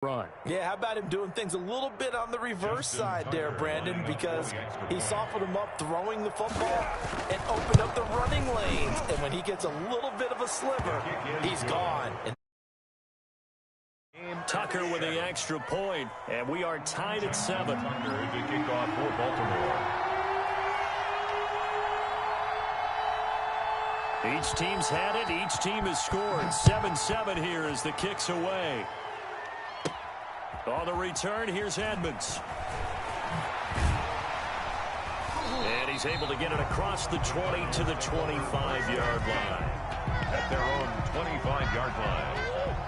run. Yeah, how about him doing things a little bit on the reverse side there, Brandon, because he softened him up throwing the football and opened up the running lanes. And when he gets a little bit of a sliver, he's gone. Tucker with the extra point, and we are tied at 7. Tucker to kick off for Baltimore. Each team's had it. Each team has scored. 7-7 here as the kick's away. On the return, here's Edmonds. And he's able to get it across the 20 to the 25-yard line. At their own 25-yard line.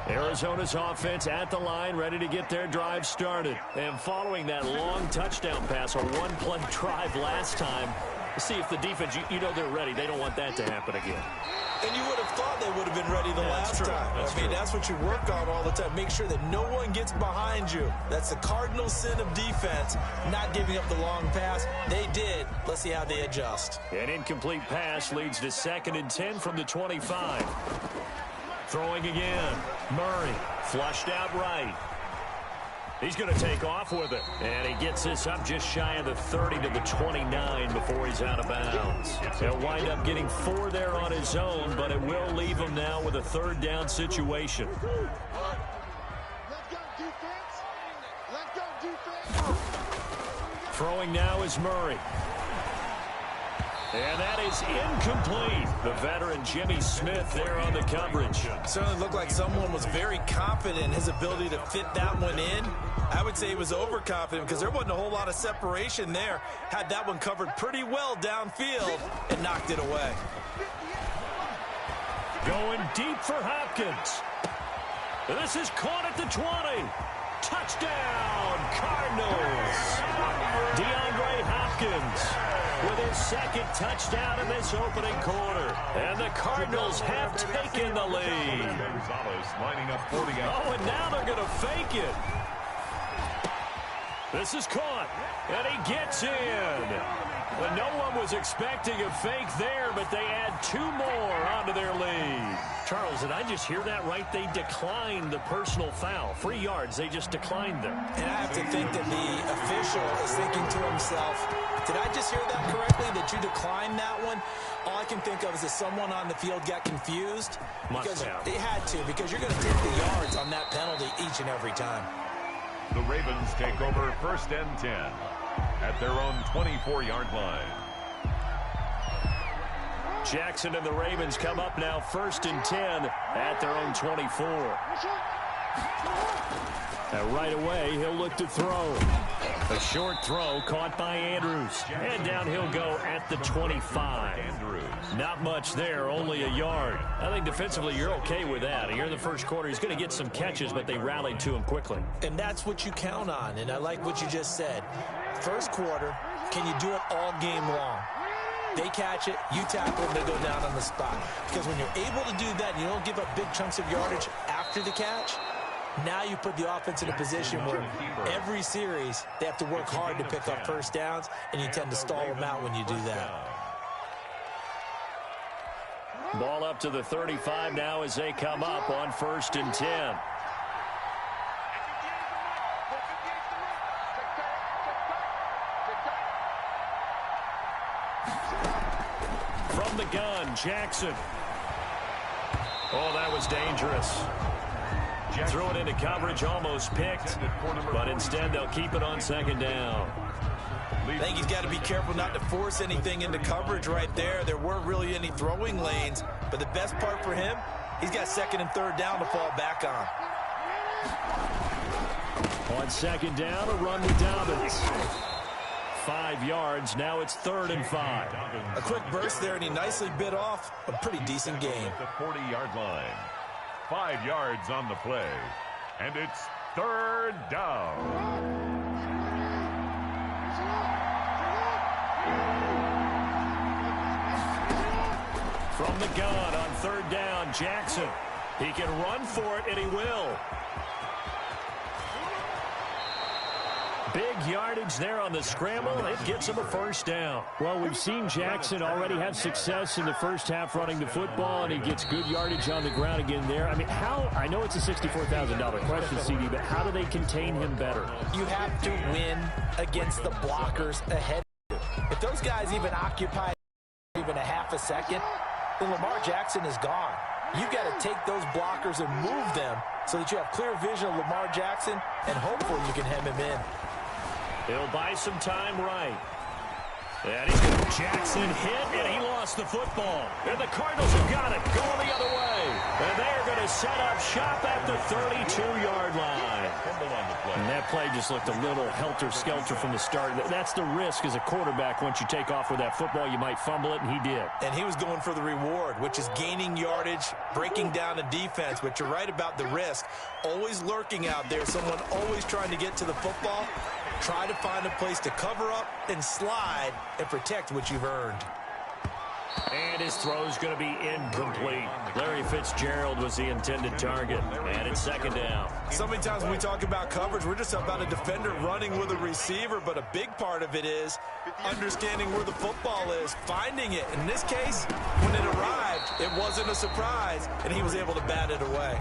Arizona's offense at the line, ready to get their drive started. And following that long touchdown pass, a one-play drive last time, see if the defense, you know they're ready. They don't want that to happen again. And you would have thought they would have been ready the last time. I mean, that's what you work on all the time. Make sure that no one gets behind you. That's the cardinal sin of defense, not giving up the long pass. They did. Let's see how they adjust. An incomplete pass leads to 2nd and 10 from the 25. Throwing again. Murray flushed out right. He's going to take off with it. And he gets this up just shy of the 30 to the 29 before he's out of bounds. He'll wind up getting 4 there on his own, but it will leave him now with a 3rd down situation. Throwing now is Murray. And that is incomplete. The veteran Jimmy Smith there on the coverage. Certainly looked like someone was very confident in his ability to fit that one in. I would say he was overconfident because there wasn't a whole lot of separation there. Had that one covered pretty well downfield and knocked it away. Going deep for Hopkins. This is caught at the 20. Touchdown, Cardinals. DeAndre Hopkins with his 2nd touchdown in this opening quarter. And the Cardinals have taken the lead. Lining up 40 out. Oh, and now they're going to fake it. This is caught, and he gets in. Well, no one was expecting a fake there, but they add 2 more onto their lead. Charles, did I just hear that right? They declined the personal foul. 3 yards, they just declined them. And I have to think that the official is thinking to himself, did I just hear that correctly, that you declined that one? All I can think of is that someone on the field got confused. Because they had to, because you're going to take the yards on that penalty each and every time. The Ravens take over 1st and 10 at their own 24-yard line. Jackson and the Ravens come up now 1st and 10 at their own 24. And right away, he'll look to throw. A short throw caught by Andrews. And down he'll go at the 25. Not much there, only a yard. I think defensively you're okay with that. Here in the first quarter, he's going to get some catches, but they rallied to him quickly. And that's what you count on, and I like what you just said. First quarter, can you do it all game long? They catch it, you tackle, and they go down on the spot. Because when you're able to do that and you don't give up big chunks of yardage after the catch, now you put the offense in a position where every series they have to work hard to pick up first downs, and you tend to stall them out when you do that. Ball up to the 35 now as they come up on 1st and 10. From the gun, Jackson. Oh, that was dangerous. Threw it into coverage, almost picked, but instead they'll keep it on 2nd down. I think he's got to be careful not to force anything into coverage right there. There weren't really any throwing lanes, but the best part for him, he's got 2nd and 3rd down to fall back on. On 2nd down, a run with Dobbins. 5 yards, now it's 3rd and 5. A quick burst there, and he nicely bit off a pretty decent game. The 40-yard line. 5 yards on the play, and it's 3rd down. From the gun on 3rd down, Jackson. He can run for it, and he will. Big yardage there on the scramble. It gets him a first down. Well, we've seen Jackson already have success in the first half running the football, and he gets good yardage on the ground again there. I mean, I know it's a $64,000 question, CD, but how do they contain him better? You have to win against the blockers ahead of you. If those guys even occupy even a half a second, then Lamar Jackson is gone. You've got to take those blockers and move them so that you have clear vision of Lamar Jackson, and hopefully you can hem him in. He'll buy some time right. And he's got Jackson hit, and he lost the football. And the Cardinals have got it going the other way. And they're going to set up shop at the 32-yard line. And that play just looked a little helter-skelter from the start. That's the risk as a quarterback. Once you take off with that football, you might fumble it, and he did. And he was going for the reward, which is gaining yardage, breaking down the defense. But you're right about the risk. Always lurking out there, someone always trying to get to the football. Try to find a place to cover up and slide and protect what you've earned. And his throw's going to be incomplete. Larry Fitzgerald was the intended target. And it's second down. So many times when we talk about coverage, we're just about a defender running with a receiver, but a big part of it is understanding where the football is, finding it. In this case, when it arrived, it wasn't a surprise, and he was able to bat it away.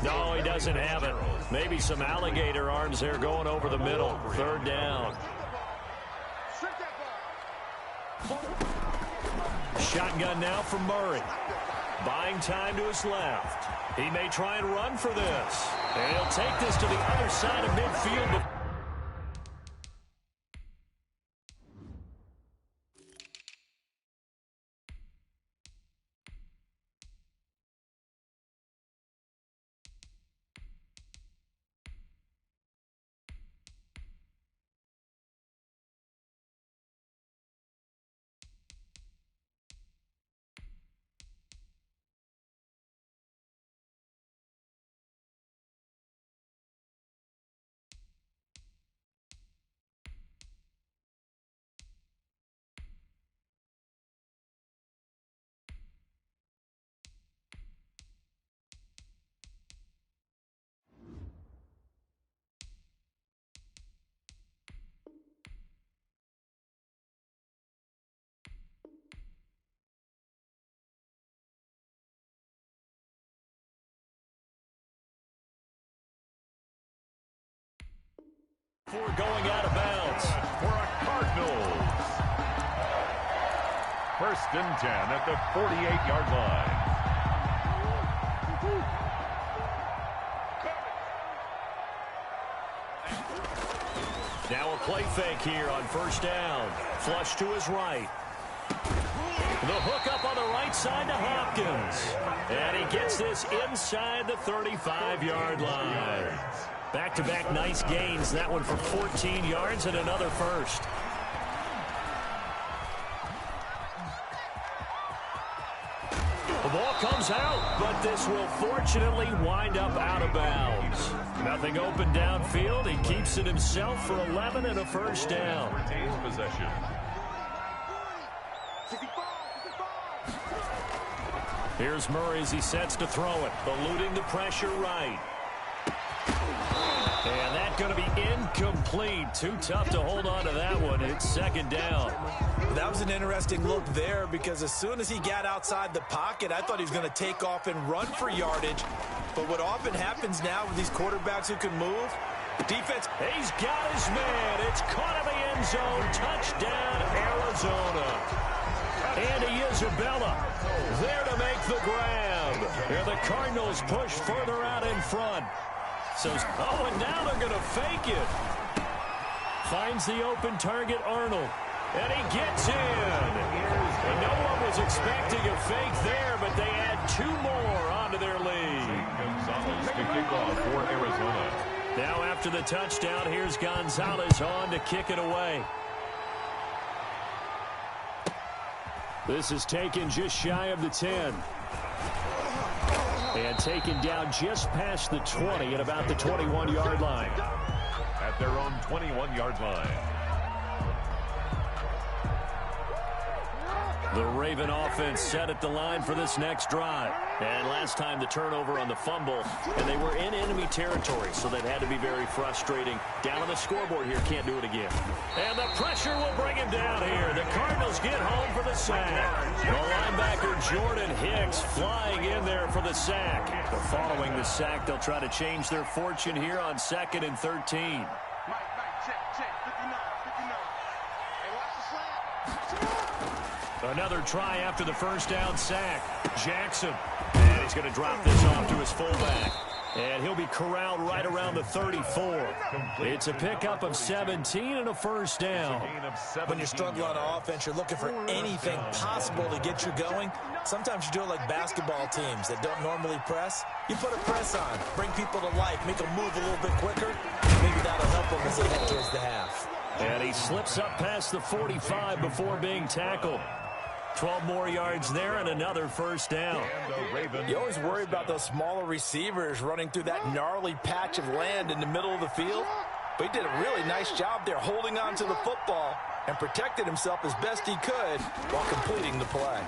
No, he doesn't have it. Maybe some alligator arms there going over the middle. Third down. Shotgun now from Murray. Buying time to his left. He may try and run for this. And he'll take this to the other side of midfield. Before going out of bounds for a Cardinals. First and 10 at the 48-yard line. Now a play fake here on first down. Flush to his right. The hook up on the right side to Hopkins. And he gets this inside the 35-yard line. Back-to-back nice gains. That one for 14 yards and another first. The ball comes out, but this will fortunately wind up out of bounds. Nothing open downfield. He keeps it himself for 11 and a first down. Retains possession. Here's Murray as he sets to throw it. Eluding the pressure right. And that's going to be incomplete. Too tough to hold on to that one. It's second down. That was an interesting look there because as soon as he got outside the pocket, I thought he was going to take off and run for yardage. But what often happens now with these quarterbacks who can move, defense. He's got his man. It's caught in the end zone. Touchdown, Arizona. Andy Isabella there to make the grab. Here the Cardinals push further out in front. And now they're going to fake it. Finds the open target, Arnold. And he gets in. And no one was expecting a fake there, but they add two more onto their lead. Gonzalez to kick off for Arizona. Now after the touchdown, here's Gonzalez on to kick it away. This is taken just shy of the 10. And taken down just past the 20 at about the 21-yard line. At their own 21-yard line. The Raven offense set at the line for this next drive. And last time the turnover on the fumble, and they were in enemy territory, so that had to be very frustrating. Down on the scoreboard here, can't do it again. And the pressure will bring him down here. The Cardinals get home for the sack. The linebacker Jordan Hicks flying in there for the sack. But following the sack, they'll try to change their fortune here on 2nd and 13. Another try after the first down sack. Jackson. And he's going to drop this off to his fullback. And he'll be corralled right around the 34. It's a pickup of 17 and a first down. When you're struggling on offense, you're looking for anything possible to get you going. Sometimes you do it like basketball teams that don't normally press. You put a press on, bring people to life, make them move a little bit quicker. Maybe that'll help them as they head towards the half. And he slips up past the 45 before being tackled. 12 more yards there and another first down. You always worry about those smaller receivers running through that gnarly patch of land in the middle of the field. But he did a really nice job there holding on to the football and protected himself as best he could while completing the play.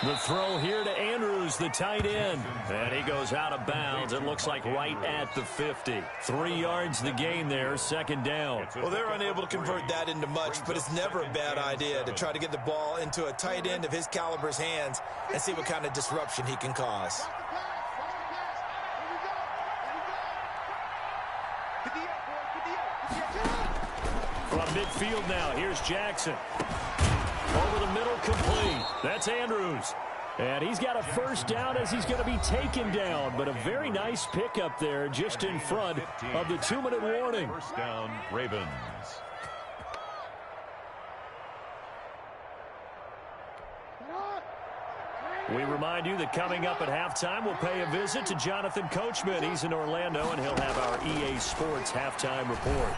The throw here to Andrews, the tight end. And he goes out of bounds. It looks like right at the 50. 3 yards the gain there, second down. Well, they're unable to convert that into much, but it's never a bad idea to try to get the ball into a tight end of his caliber's hands and see what kind of disruption he can cause. From midfield now, here's Jackson. Over the middle, complete. That's Andrews. And he's got a first down as he's going to be taken down. But a very nice pickup there just in front of the 2-minute warning. First down, Ravens. We remind you that coming up at halftime, we'll pay a visit to Jonathan Coachman. He's in Orlando, and he'll have our EA Sports halftime report.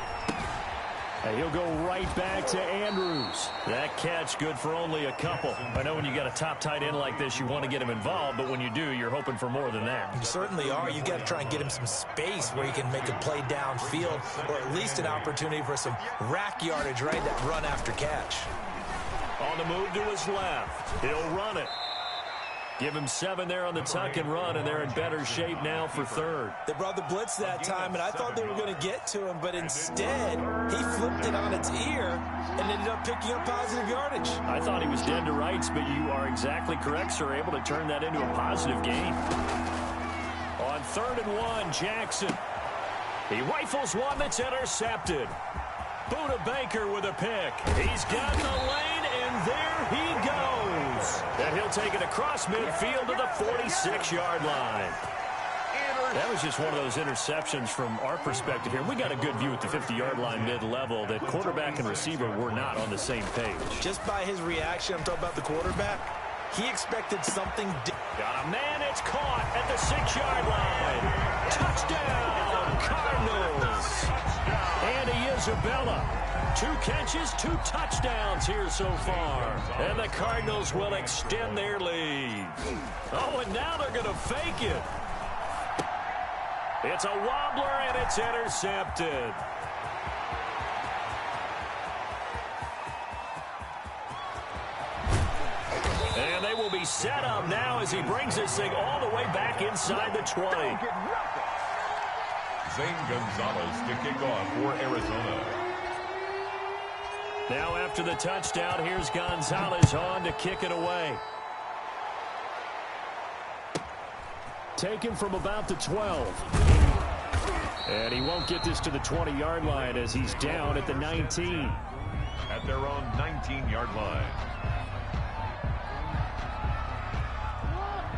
And he'll go right back to Andrews. That catch good for only a couple. I know when you got a top tight end like this, you want to get him involved, but when you do, you're hoping for more than that. You certainly are. You got to try and get him some space where he can make a play downfield, or at least an opportunity for some rack yardage, right? That run after catch. On the move to his left. He'll run it. Give him 7 there on the tuck and run, and they're in better shape now for third. They brought the blitz that time, and I thought they were going to get to him, but instead, he flipped it on its ear and ended up picking up positive yardage. I thought he was dead to rights, but you are exactly correct, sir, able to turn that into a positive gain. On 3rd and 1, Jackson. He rifles one that's intercepted. Buda Baker with a pick. He's got the lane, and there he goes. And he'll take it across midfield to the 46-yard line. That was just one of those interceptions from our perspective here. We got a good view at the 50-yard line mid-level that quarterback and receiver were not on the same page. Just by his reaction, I'm talking about the quarterback, he expected something different. Got a man, it's caught at the 6-yard line. Touchdown, Cardinals. Andy Isabella. 2 catches, 2 touchdowns here so far. And the Cardinals will extend their lead. Oh, and now they're going to fake it. It's a wobbler, and it's intercepted. And they will be set up now as he brings this thing all the way back inside the 20. Zane Gonzalez to kick off for Arizona. Now after the touchdown, here's Gonzalez on to kick it away. Taken from about the 12. And he won't get this to the 20-yard line as he's down at the 19. At their own 19-yard line.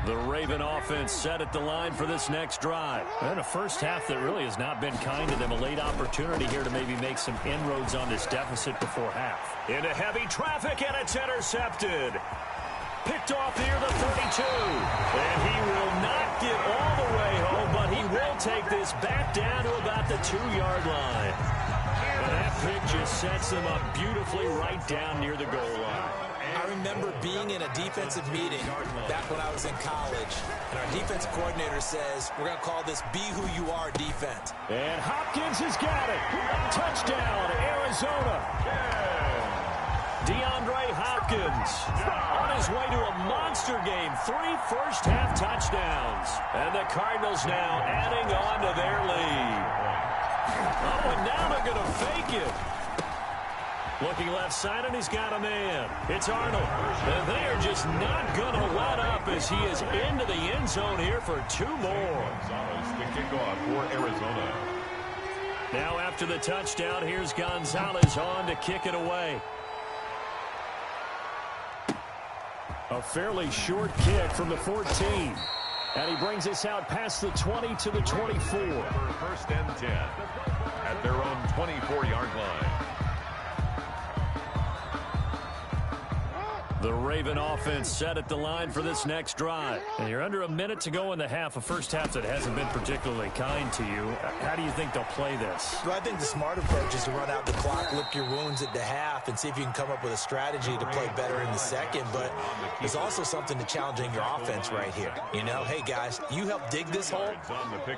The Raven offense set at the line for this next drive. And a first half that really has not been kind to them. A late opportunity here to maybe make some inroads on this deficit before half. Into heavy traffic, and it's intercepted. Picked off near the 32. And he will not get all the way home, but he will take this back down to about the 2-yard line. And that pick just sets them up beautifully right down near the goal line. I remember being in a defensive meeting back when I was in college, and our defense coordinator says, we're going to call this Be Who You Are defense. And Hopkins has got it. Touchdown, Arizona. DeAndre Hopkins on his way to a monster game. 3 first-half touchdowns. And the Cardinals now adding on to their lead. Oh, and now they're going to fake it. Looking left side, and he's got a man. It's Arnold. And they are just not going to let up as he is into the end zone here for 2 more. The kickoff for Arizona. Now after the touchdown, here's Gonzalez on to kick it away. A fairly short kick from the 14. And he brings us out past the 20 to the 24. First and 10 at their own 24-yard line. The Raven offense set at the line for this next drive. And you're under a minute to go in the half, a first half that hasn't been particularly kind to you. How do you think they'll play this? Well, I think the smart approach is to run out the clock, lick your wounds at the half, and see if you can come up with a strategy to play better in the second. But there's also something to challenging your offense right here. You know, hey, guys, you help dig this hole.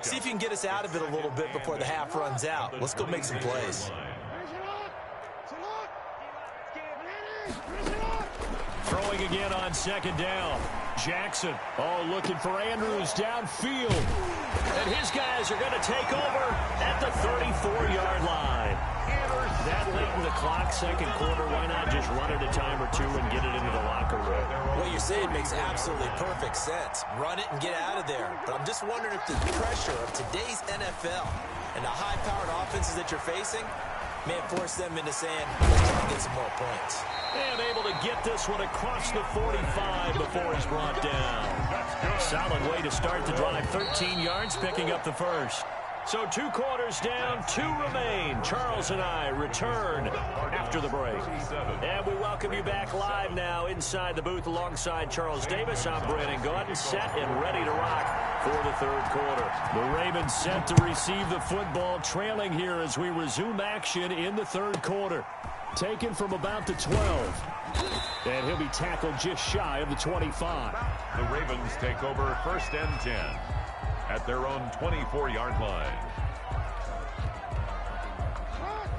See if you can get us out of it a little bit before the half runs out. Let's go make some plays. Throwing again on second down. Jackson, looking for Andrews downfield. And his guys are going to take over at the 34-yard line. That late in the clock, second quarter, why not just run it a time or two and get it into the locker room? What you're saying makes absolutely perfect sense. Run it and get out of there. But I'm just wondering if the pressure of today's NFL and the high-powered offenses that you're facing may force them into saying, let's try and get some more points. And able to get this one across the 45 before he's brought down. Solid way to start the drive. 13 yards, picking up the first. So 2 quarters down, 2 remain. Charles and I return after the break. And we welcome you back live now inside the booth alongside Charles Davis. I'm Brandon Gaudin, set and ready to rock for the third quarter. The Ravens set to receive the football, trailing here as we resume action in the third quarter. Taken from about the 12. And he'll be tackled just shy of the 25. The Ravens take over first and 10 at their own 24-yard line.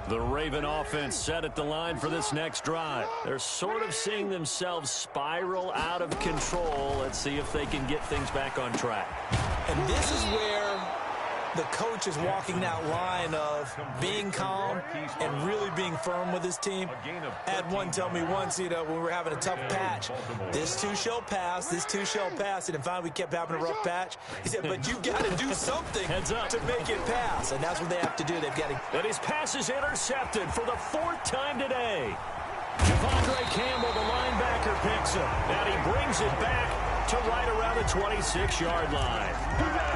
The Raven offense set at the line for this next drive. They're sort of seeing themselves spiral out of control. Let's see if they can get things back on track. And this is where the coach is walking that line of being calm and really being firm with his team. I had one tell me once, when we were having a tough patch, this too shall pass, this too shall pass. And finally we kept having a rough patch. He said, but you got to do something to make it pass. And that's what they have to do. They've got to. And his pass is intercepted for the 4th time today. Javondre Campbell, the linebacker, picks him. And he brings it back to right around the 26-yard line.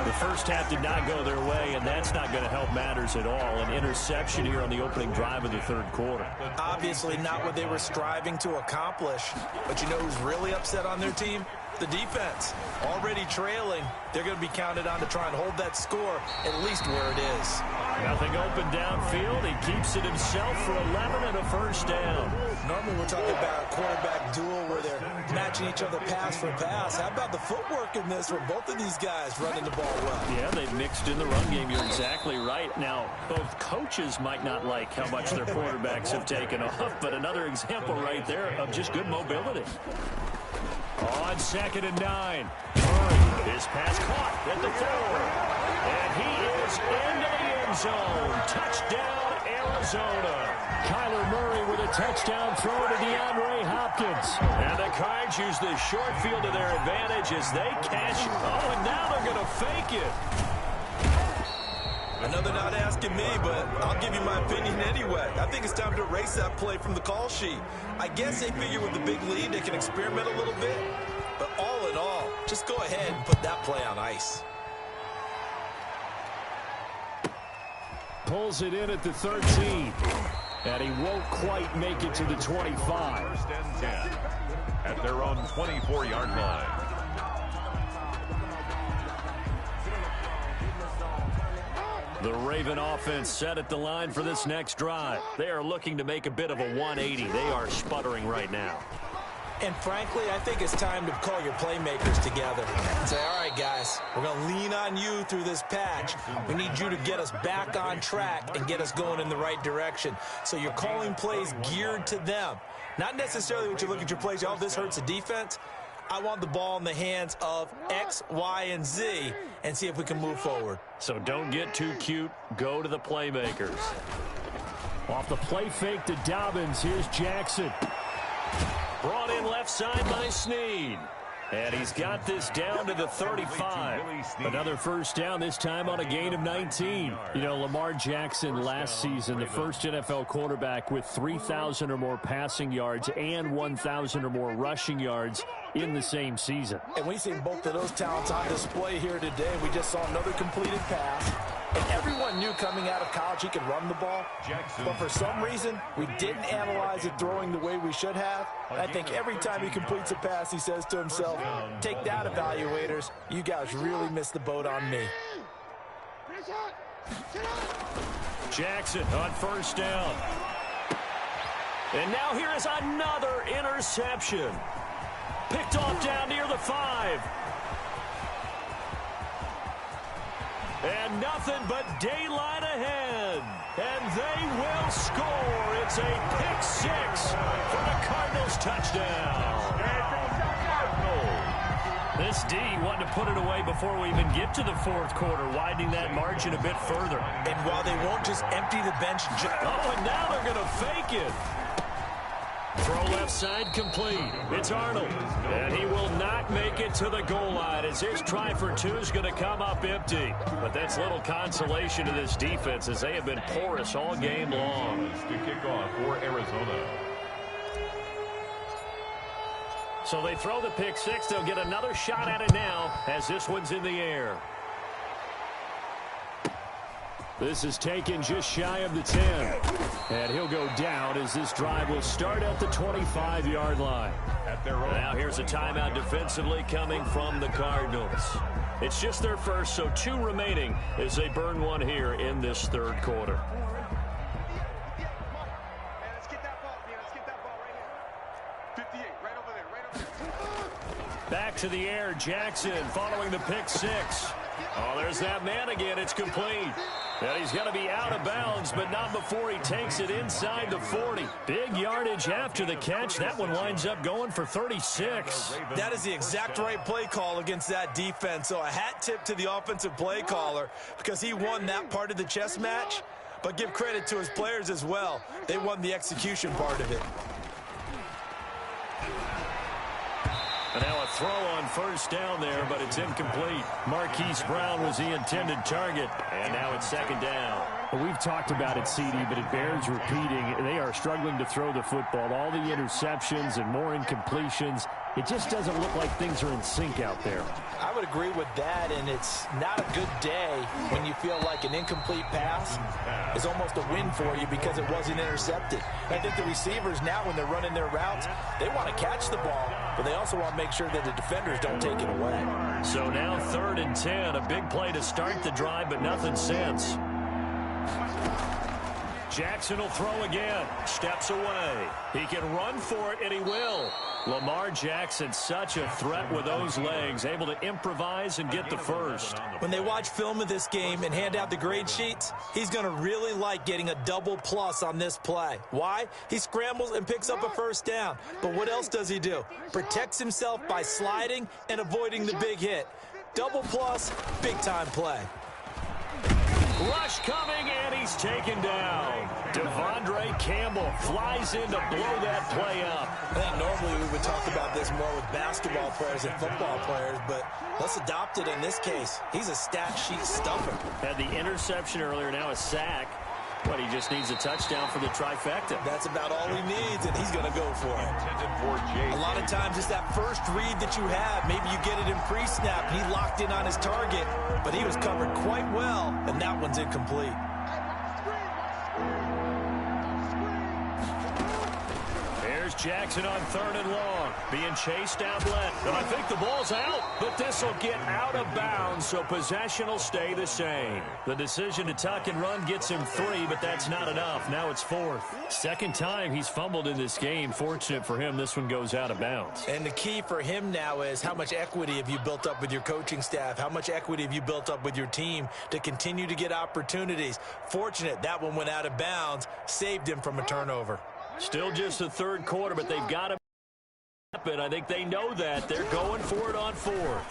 The first half did not go their way, and that's not going to help matters at all. An interception here on the opening drive of the third quarter. Obviously not what they were striving to accomplish. But you know who's really upset on their team? The defense. Already trailing. They're going to be counted on to try and hold that score at least where it is. Nothing open downfield. He keeps it himself for 11 and a first down. Normally we're talking about a quarterback duel where they're matching each other pass for pass. How about the footwork in this where both of these guys running the ball well? Yeah, they've mixed in the run game. You're exactly right. Now, both coaches might not like how much their quarterbacks have taken off, but another example right there of just good mobility. On 2nd and 9. Murray, his pass caught at the 4. And he is into the end zone. Touchdown, Arizona. Kyler Murray with a touchdown throw to DeAndre Hopkins. And the Cards use the short field to their advantage as they catch. Oh, and now they're going to fake it. I know they're not asking me, but I'll give you my opinion anyway. I think it's time to erase that play from the call sheet. I guess they figure with the big lead they can experiment a little bit. But all in all, just go ahead and put that play on ice. Pulls it in at the 13. And he won't quite make it to the 25. First and 10 at their own 24-yard line. The Raven offense set at the line for this next drive. They are looking to make a bit of a 180. They are sputtering right now. And frankly, I think it's time to call your playmakers together and say, all right, guys, we're going to lean on you through this patch. We need you to get us back on track and get us going in the right direction. So you're calling plays geared to them. Not necessarily when you look at your plays, oh, this hurts the defense. I want the ball in the hands of X, Y, and Z and see if we can move forward. So don't get too cute. Go to the playmakers. Off the play fake to Dobbins. Here's Jackson. Brought in left side by Snead. And he's got this down to the 35. Another first down, this time on a gain of 19. You know, Lamar Jackson last season, the first NFL quarterback with 3,000 or more passing yards and 1,000 or more rushing yards in the same season. And we've seen both of those talents on display here today. We just saw another completed pass. And everyone knew coming out of college he could run the ball. But for some reason, we didn't analyze it throwing the way we should have. And I think every time he completes a pass, he says to himself, take that, evaluators. You guys really missed the boat on me. Jackson on first down. And now here is another interception. Picked off down near the 5. And nothing but daylight ahead. And they will score. It's a pick 6 for the Cardinals touchdown. This D wanted to put it away before we even get to the fourth quarter, widening that margin a bit further. And while they won't just empty the bench. Oh, and now they're going to fake it. Throw left side complete. It's Arnold. And he will not make it to the goal line as his try for 2 is going to come up empty. But that's little consolation to this defense as they have been porous all game long. To kick off for Arizona. So they throw the pick 6. They'll get another shot at it now as this one's in the air. This is taken just shy of the 10. And he'll go down as this drive will start at the 25-yard line. Now here's a timeout defensively coming from the Cardinals. It's just their first, so 2 remaining as they burn one here in this third quarter. Let's get that ball right here. 58, right over there. Back to the air, Jackson following the pick 6. Oh, there's that man again. It's complete. And he's going to be out of bounds, but not before he takes it inside the 40. Big yardage after the catch. That one winds up going for 36. That is the exact right play call against that defense. So a hat tip to the offensive play caller because he won that part of the chess match. But give credit to his players as well. They won the execution part of it. And now a throw on first down there, but it's incomplete. Marquise Brown was the intended target, and now it's second down. Well, we've talked about it, CD, but it bears repeating. They are struggling to throw the football. All the interceptions and more incompletions. It just doesn't look like things are in sync out there. I would agree with that, and it's not a good day when you feel like an incomplete pass is almost a win for you because it wasn't intercepted. I think the receivers now, when they're running their routes, they want to catch the ball, but they also want to make sure that the defenders don't take it away. So now 3rd and 10, a big play to start the drive, but nothing since. Jackson will throw again. Steps away. He can run for it, and he will. Lamar Jackson, such a threat with those legs, able to improvise and get the first. When they watch film of this game and hand out the grade sheets, he's going to really like getting a double plus on this play. Why? He scrambles and picks up a first down. But what else does he do? Protects himself by sliding and avoiding the big hit. Double plus, big-time play. Rush coming, and he's taken down. Devondre Campbell flies in to blow that play up. I think normally we would talk about this more with basketball players and football players, but let's adopt it in this case. He's a stat sheet stuffer. Had the interception earlier, now a sack. But he just needs a touchdown for the trifecta. That's about all he needs, and he's going to go for it. A lot of times it's that first read that you have. Maybe you get it in pre-snap, and he locked in on his target, but he was covered quite well, and that one's incomplete. Jackson on 3rd and long. Being chased outlet. And I think the ball's out. But this will get out of bounds, so possession will stay the same. The decision to tuck and run gets him 3, but that's not enough. Now it's 4th. Second time he's fumbled in this game. Fortunate for him, this one goes out of bounds. And the key for him now is how much equity have you built up with your coaching staff? How much equity have you built up with your team to continue to get opportunities? Fortunate that one went out of bounds, saved him from a turnover. Still just the third quarter, but they've got to happen. I think they know that. They're going for it on 4th.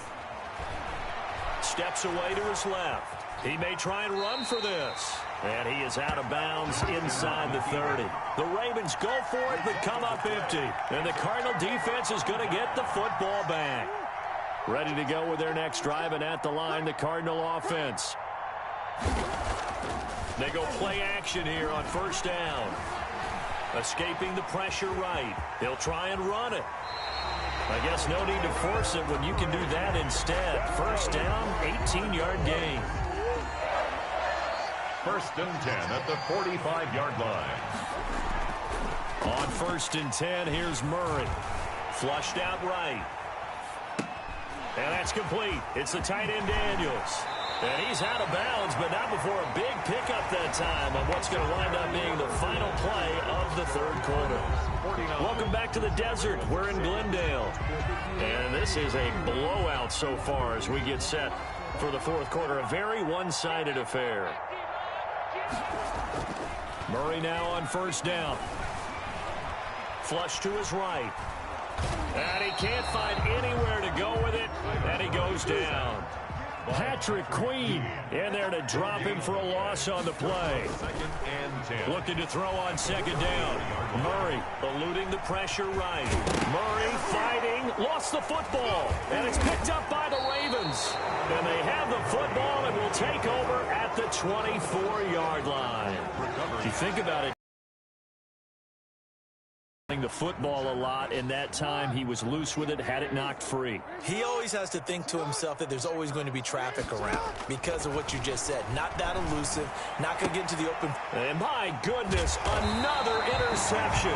Steps away to his left. He may try and run for this. And he is out of bounds inside the 30. The Ravens go for it, but come up empty. And the Cardinal defense is going to get the football back. Ready to go with their next drive, and at the line, the Cardinal offense. They go play action here on 1st down. Escaping the pressure right. He'll try and run it. I guess no need to force it when you can do that instead. 1st down, 18-yard gain. 1st and 10 at the 45-yard line. On 1st and 10, here's Murray. Flushed out right. And that's complete. It's the tight end Daniels. And he's out of bounds, but not before a big pickup that time on what's going to wind up being the final play of the 3rd quarter. Welcome back to the desert. We're in Glendale. And this is a blowout so far as we get set for the 4th quarter. A very one-sided affair. Murray now on 1st down. Flush to his right. And he can't find anywhere to go with it. And he goes down. Patrick Queen in there to drop him for a loss on the play. 2nd and 10. Looking to throw on 2nd down. Murray eluding the pressure right. Murray fighting. Lost the football. And it's picked up by the Ravens. And they have the football and will take over at the 24-yard line. If you think about it, the football a lot, and that time he was loose with it, had it knocked free. He always has to think to himself that there's always going to be traffic around because of what you just said. Not that elusive, not going to get into the open. And my goodness, another interception.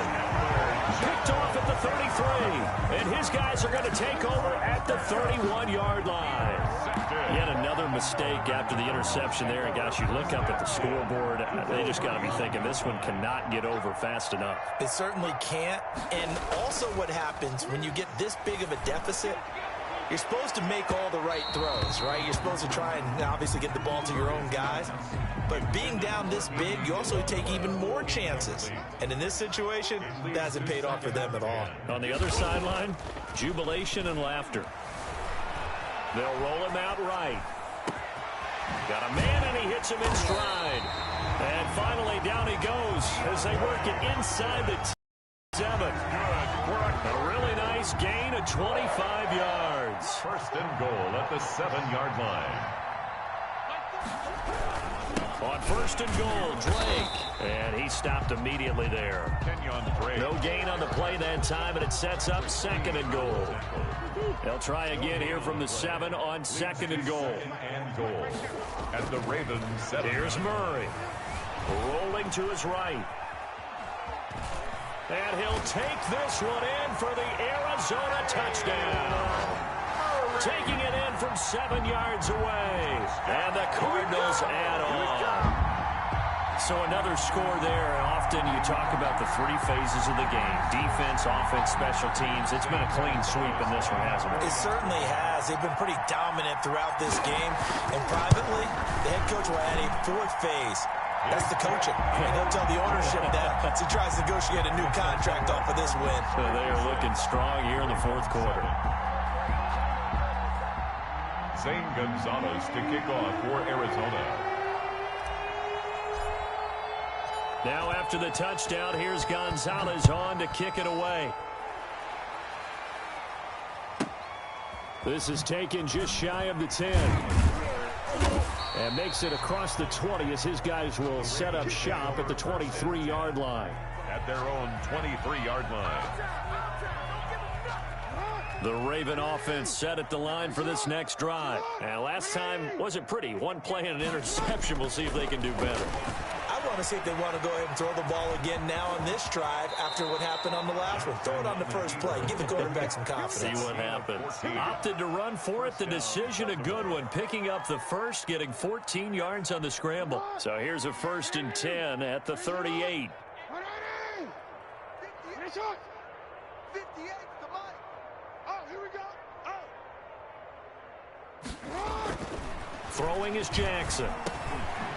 Picked off at the 33, and his guys are going to take over at the 31-yard line. Yet another mistake after the interception there, and gosh, you look up at the scoreboard, they just got to be thinking this one cannot get over fast enough. It certainly can't. And also what happens when you get this big of a deficit, you're supposed to make all the right throws, right? You're supposed to try and obviously get the ball to your own guys. But being down this big, you also take even more chances. And in this situation, that hasn't paid off for them at all. On the other sideline, jubilation and laughter. They'll roll him out right. Got a man, and he hits him in stride. And finally, down he goes as they work it inside the 7. A really nice gain of 25 yards. 1st and goal at the 7-yard line. On 1st and goal, Drake. And he stopped immediately there. Kenyon Drake. No gain on the play that time, and it sets up 2nd and goal. They'll try again here from the 7 on 2nd and goal. And goal at the Ravens 7. Here's Murray. Rolling to his right. And he'll take this one in for the Arizona touchdown. Taking it in from 7 yards away. And the Cardinals add on. So another score there. And often you talk about the 3 phases of the game. Defense, offense, special teams. It's been a clean sweep in this one, hasn't it? It certainly has. They've been pretty dominant throughout this game. And privately, the head coach will add a 4th phase. That's the coaching. And he'll tell the ownership that as he tries to negotiate a new contract off of this win. So they are looking strong here in the 4th quarter. Zane Gonzalez to kick off for Arizona. Now after the touchdown, here's Gonzalez on to kick it away. This is taken just shy of the 10. And makes it across the 20 as his guys will set up shop at the 23-yard line. At their own 23-yard line. The Raven offense set at the line for this next drive. And last time wasn't pretty. One play and an interception. We'll see if they can do better. I want to see if they want to go ahead and throw the ball again now on this drive after what happened on the last one. Throw it on the first play. Give the quarterback some confidence. See what happens. Opted to run for it. The decision a good one. Picking up the first, getting 14 yards on the scramble. So here's a 1st and 10 at the 38. 58, the money. Oh, here we go. Throwing is Jackson.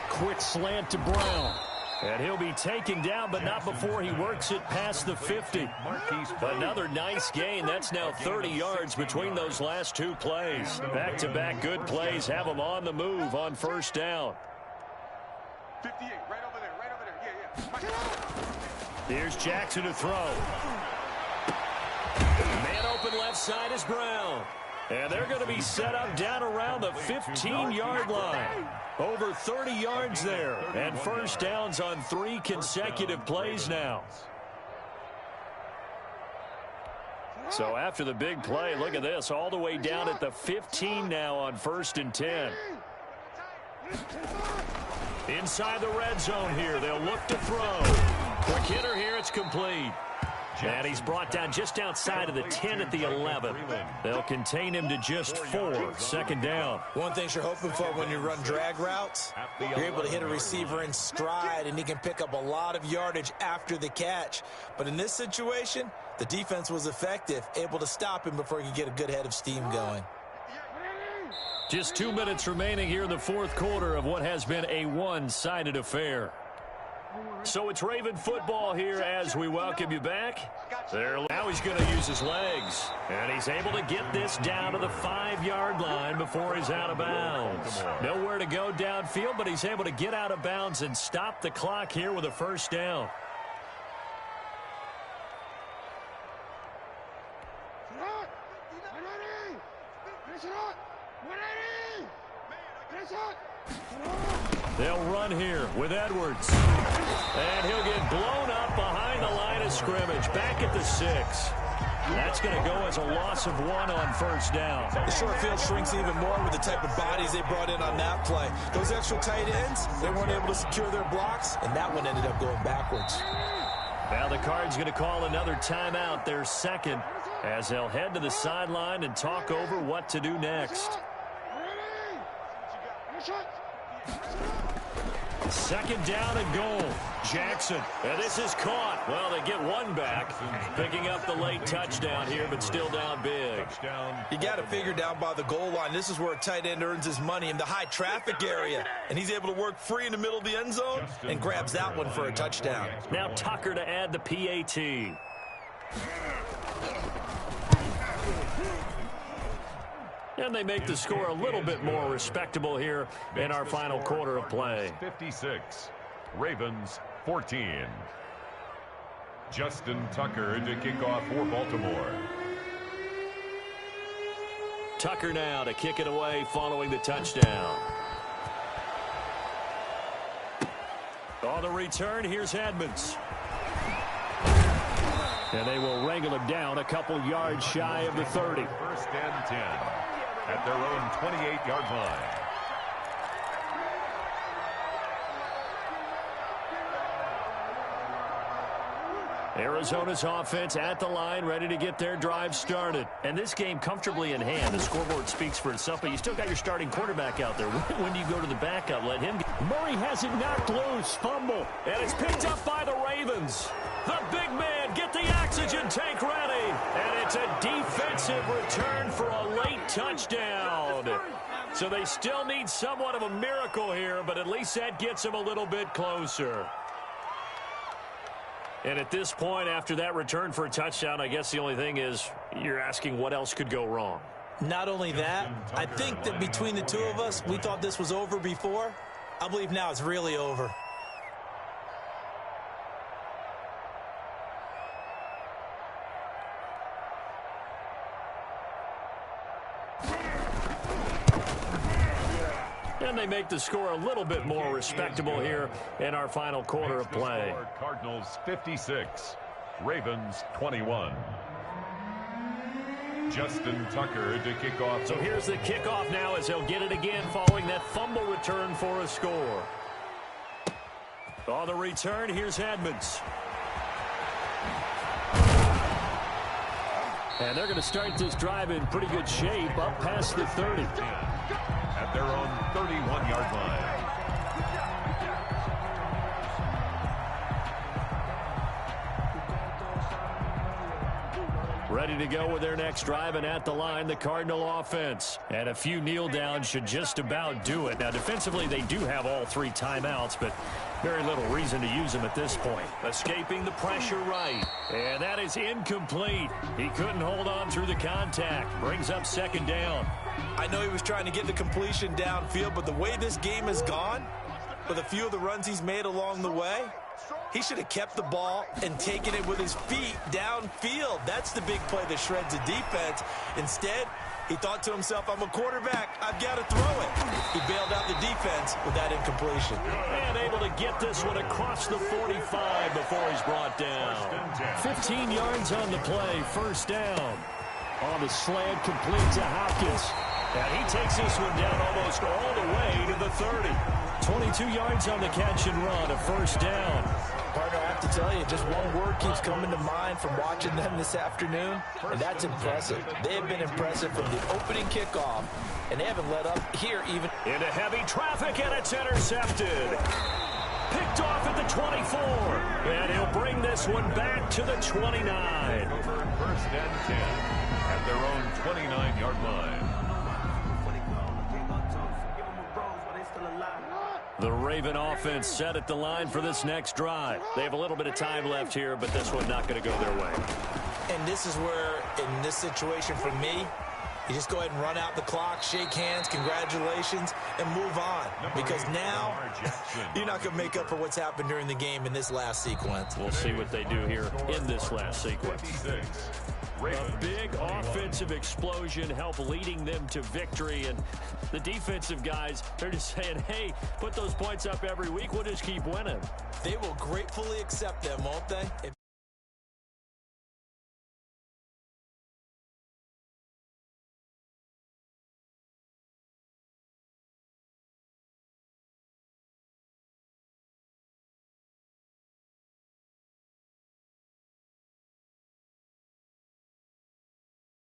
Quick slant to Brown. And he'll be taken down, but not before he works it past the 50. Another nice gain. That's now 30 yards between those last two plays. Back-to-back good plays have them on the move on 1st down. 58, right over there. Yeah. Here's Jackson to throw. Man open left side is Brown. And they're going to be set up down around the 15-yard line. Over 30 yards there. And 1st downs on 3 consecutive plays now. So after the big play, look at this. All the way down at the 15 now on 1st and 10. Inside the red zone here. They'll look to throw. Quick hitter here. It's complete. And he's brought down just outside of the 10 at the 11. They'll contain him to just 4. 2nd down. One thing you're hoping for when you run drag routes, you're able to hit a receiver in stride, and he can pick up a lot of yardage after the catch. But in this situation, the defense was effective, able to stop him before he could get a good head of steam going. Just 2 minutes remaining here in the 4th quarter of what has been a one-sided affair. So it's Raven football here as we welcome you back. Now he's going to use his legs. And he's able to get this down to the 5-yard line before he's out of bounds. Nowhere to go downfield, but he's able to get out of bounds and stop the clock here with a 1st down. They'll run here with Edwards. And he'll get blown up behind the line of scrimmage. Back at the 6. That's going to go as a loss of 1 on 1st down. The short field shrinks even more with the type of bodies they brought in on that play. Those extra tight ends, they weren't able to secure their blocks, and that one ended up going backwards. Now the Cards going to call another timeout, their 2nd, as they'll head to the sideline and talk over what to do next. 2nd down and goal. Jackson. And this is caught. Well, they get one back. Picking up the late touchdown here, but still down big. You got to figure down by the goal line. This is where a tight end earns his money in the high traffic area. And he's able to work free in the middle of the end zone and grabs that one for a touchdown. Now Tucker to add the PAT. And they make the score a little bit more respectable here in our final quarter of play. 56, Ravens 14. Justin Tucker to kick off for Baltimore. Tucker now to kick it away following the touchdown. On the return, here's Edmonds. And they will wrangle him down a couple yards shy of the 30. 1st and 10 at their own 28-yard line. Arizona's offense at the line, ready to get their drive started. And this game comfortably in hand. The scoreboard speaks for itself, but you still got your starting quarterback out there. When do you go to the backup? Let him get... Murray has it knocked loose. Fumble. And it's picked up by the Ravens. The big man, get the oxygen tank ready. And it's a defensive return for a late touchdown. So they still need somewhat of a miracle here, but at least that gets them a little bit closer. And at this point, after that return for a touchdown, I guess the only thing is you're asking what else could go wrong. Not only that, I think that between the two of us, we thought this was over before. I believe now it's really over. And they make the score a little bit more respectable here in our final quarter of play. Cardinals 56, Ravens 21. Justin Tucker to kick off. So here's the kickoff now as he'll get it again following that fumble return for a score. On the return, here's Edmonds. And they're going to start this drive in pretty good shape, up past the 30. At their own 31-yard line. Ready to go with their next drive, and at the line, the Cardinal offense. And a few kneel downs should just about do it. Now, defensively, they do have all 3 timeouts, but very little reason to use them at this point. Escaping the pressure right. And that is incomplete. He couldn't hold on through the contact. Brings up 2nd down. I know he was trying to get the completion downfield, but the way this game has gone, with a few of the runs he's made along the way, he should have kept the ball and taken it with his feet downfield. That's the big play that shreds the defense. Instead, he thought to himself, I'm a quarterback. I've got to throw it. He bailed out the defense with that incompletion. And able to get this one across the 45 before he's brought down. 15 yards on the play, 1st down. On the slant, complete to Hopkins. And he takes this one down almost all the way to the 30. 22 yards on the catch and run, a 1st down. Partner, I have to tell you, just one word keeps coming to mind from watching them this afternoon, and that's impressive. They have been impressive from the opening kickoff, and they haven't let up here even. Into heavy traffic, and it's intercepted. Picked off at the 24. And he'll bring this one back to the 29. Over 1st and 10 at their own 29-yard line. The Raven offense set at the line for this next drive. They have a little bit of time left here, but this one not going to go their way. And this is where, in this situation for me, you just go ahead and run out the clock, shake hands, congratulations, and move on. Because now, you're not going to make up for what's happened during the game in this last sequence. We'll see what they do here in this last sequence. A big offensive explosion helped leading them to victory. And the defensive guys, they're just saying, hey, put those points up every week. We'll just keep winning. They will gratefully accept them, won't they?